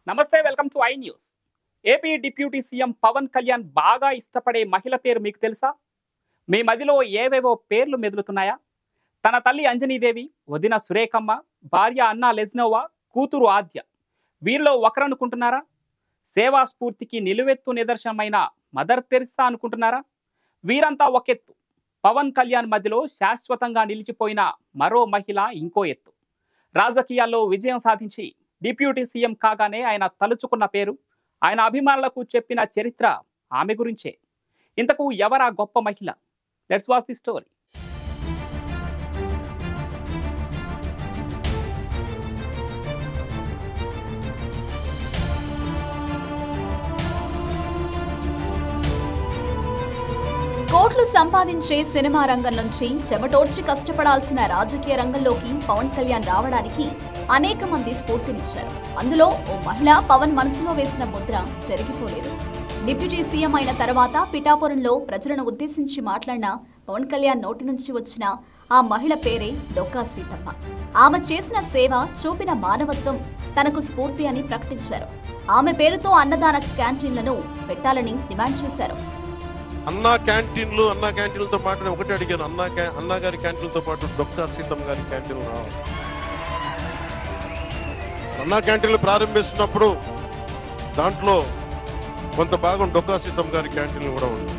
నమస్తే, welcome to I news. AP deputy CM Pavan Kalyan బాగా ఇష్టపడే మహిళ పేరు మీకు తెలుసా? మీ మదిలో ఏవేవో పేర్లు మెదులుతున్నాయా? తన తల్లి అంజనీదేవి, వదిన సురేఖమ్మ, భార్య అన్నా లెజ్నోవా, కూతురు ఆద్య, వీరిలో ఒకరనుకుంటున్నారా? సేవా స్ఫూర్తికి నిలువెత్తు నిదర్శనమైన మదర్ తెరిసా అనుకుంటున్నారా? వీరంతా ఒకెత్తు, పవన్ కళ్యాణ్ మధ్యలో శాశ్వతంగా నిలిచిపోయిన మరో మహిళ ఇంకో ఎత్తు. రాజకీయాల్లో విజయం సాధించి డిప్యూటీ సీఎం కాగానే ఆయన తలుచుకున్న పేరు, ఆయన అభిమానులకు చెప్పిన చరిత్ర ఆమె గురించే. ఇంతకు ఎవరా గొప్ప మహిళ? Let's watch the story. కోట్లు సంపాదించే సినిమా రంగం నుంచి చెమటోడ్చి కష్టపడాల్సిన రాజకీయ రంగంలోకి పవన్ కళ్యాణ్ రావడానికి అనేక మంది స్ఫూర్తినిచ్చారు. అందులో ఓ మహిళ పవన్ మనసులో వేసిన ముద్ర చెరిగిపోలేదు. డిప్యూటీ సీఎం అయిన తర్వాత పిఠాపురంలో ప్రజలను ఉద్దేశించి మాట్లాడిన పవన్ కళ్యాణ్ నోటి నుంచి వచ్చిన ఆ మహిళ పేరే డొక్కా సీతమ్మ. ఆమె చేసిన సేవ, చూపిన మానవత్వం తనకు స్ఫూర్తి అని ప్రకటించారు. ఆమె పేరుతో అన్నదాన క్యాంటీన్లను పెట్టాలని డిమాండ్ చేశారు. అన్నా క్యాంటీన్లతో మాట్లాడి ఒకటి అడిగాను, అన్నా గారి క్యాంటీన్లతో పాటు డొక్కా సీతమ్మ గారి క్యాంటీన్లు రావాలి. అన్నా క్యాంటీన్లు ప్రారంభిస్తున్నప్పుడు దాంట్లో కొంత భాగం డొక్కా సీతమ్మ గారి క్యాంటీన్లు కూడా ఉంది.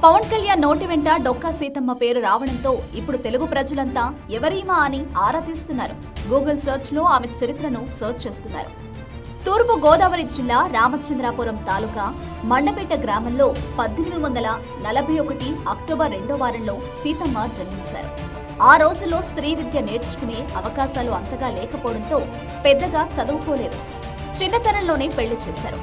పవన్ కళ్యాణ్ నోటి వెంట డొక్కా సీతమ్మ పేరు రావడంతో ఇప్పుడు తెలుగు ప్రజలంతా ఎవరీమా అని ఆరా తీస్తున్నారు. గూగుల్ సెర్చ్ లో ఆమె చరిత్రను సెర్చ్ చేస్తున్నారు. తూర్పు గోదావరి జిల్లా రామచంద్రాపురం తాలూకా మండపేట గ్రామంలో 1841 అక్టోబర్ 2వ వారంలో సీతమ్మ జన్మించారు. ఆ రోజుల్లో స్త్రీ విద్య నేర్చుకునే అవకాశాలు అంతగా లేకపోవడంతో పెద్దగా చదువుకోలేదు. చిన్నతనంలోనే పెళ్లి చేశారు.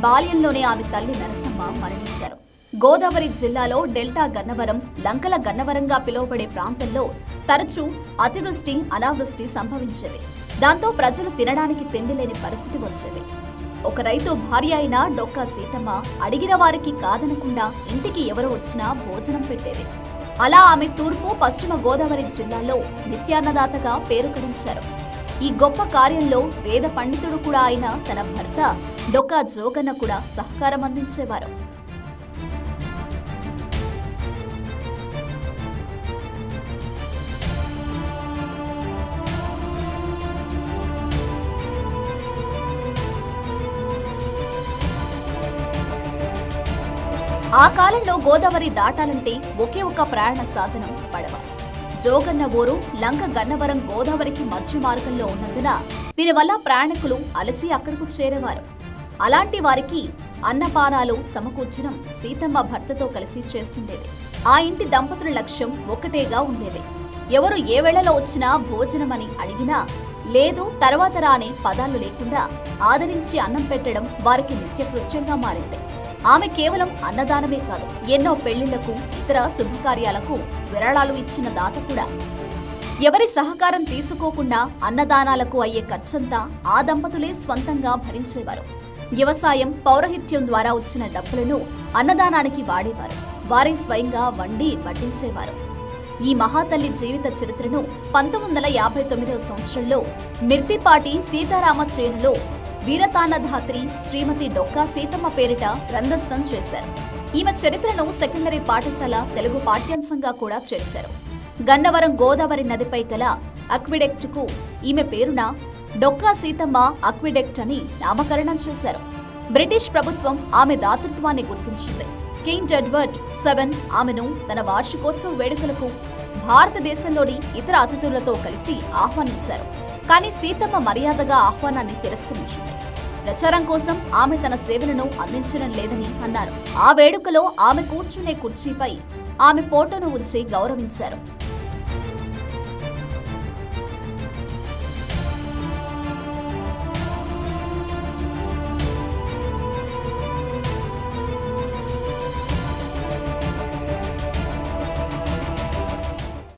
బాల్యంలోనే ఆమె తల్లి నరసమ్మ మరణించారు. గోదావరి జిల్లాలో డెల్టా గన్నవరం, లంకల గన్నవరంగా పిలువబడే ప్రాంతంలో తరచూ అతివృష్టి, అనావృష్టి సంభవించేది. దాంతో ప్రజలు తినడానికి తిండి లేని పరిస్థితి వచ్చేది. ఒక రైతు భార్య అయిన డొక్కా సీతమ్మ అడిగిన వారికి కాదనకుండా ఇంటికి ఎవరు వచ్చినా భోజనం పెట్టేది. అలా ఆమె తూర్పు, పశ్చిమ గోదావరి జిల్లాలో నిత్యాన్నదాతగా పేరు గడించారు. ఈ గొప్ప కార్యంలో వేద పండితుడు కూడా అయిన తన భర్త డొక్కా జోగన్న కూడా సహకారం అందించేవారు. ఆ కాలంలో గోదావరి దాటాలంటే ఒకే ఒక ప్రయాణ సాధనం పడవ. జోగన్న ఊరు లంక గన్నవరం గోదావరికి మధ్య మార్గంలో ఉన్నందున దీనివల్ల ప్రయాణికులు అలసి అక్కడకు చేరేవారు. అలాంటి వారికి అన్నపానాలు సమకూర్చడం సీతమ్మ భర్తతో కలిసి చేస్తుండేది. ఆ ఇంటి దంపతుల లక్ష్యం ఒకటేగా ఉండేది. ఎవరు ఏ వేళలో వచ్చినా భోజనమని అడిగినా లేదు, తర్వాత రాని పదాలు లేకుండా ఆదరించి అన్నం పెట్టడం వారికి నిత్యకృత్యంగా మారింది. ఆమె కేవలం అన్నదానమే కాదు, ఎన్నో పెళ్లిళ్లకు, ఇతర శుభకార్యాలకు విరాళాలు ఇచ్చిన దాత కూడా. ఎవరి సహకారం తీసుకోకుండా అన్నదానాలకు అయ్యే ఖర్చంతా ఆ దంపతులే స్వంతంగా భరించేవారు. వ్యవసాయం, పౌరహిత్యం ద్వారా వచ్చిన డబ్బులను అన్నదానానికి వాడేవారు. వారే స్వయంగా వండి వడ్డించేవారు. ఈ మహాతల్లి జీవిత చరిత్రను 1959వ సంవత్సరంలో మిర్తిపాటి సీతారామ చేనులో వీరతాన్నధాత్రి శ్రీమతి డొక్కా సీతమ్మ పేరిట గ్రంథస్థం చేశారు. ఈమె చరిత్రను సెకండరీ పాఠశాల తెలుగు పాఠ్యాంశంగా కూడా చేర్చారు. గన్నవరం గోదావరి నదిపై గల అక్విడెక్ట్కు ఈమె పేరున డొక్కా సీతమ్మ అక్విడెక్ట్ అని నామకరణం చేశారు. బ్రిటిష్ ప్రభుత్వం ఆమె దాతృత్వాన్ని గుర్తించింది. కింగ్ ఎడ్వర్డ్ VII ఆమెను తన వార్షికోత్సవ వేడుకలకు భారతదేశంలోని ఇతర అతిథులతో కలిసి ఆహ్వానించారు. కానీ సీతమ్మ మర్యాదగా ఆహ్వానాన్ని తిరస్కరించింది. ప్రచారం కోసం ఆమె తన సేవలను అందించడం లేదని అన్నారు. ఆ వేడుకలో ఆమె కూర్చునే కుర్చీపై ఆమె ఫోటోను ఉంచి గౌరవించారు.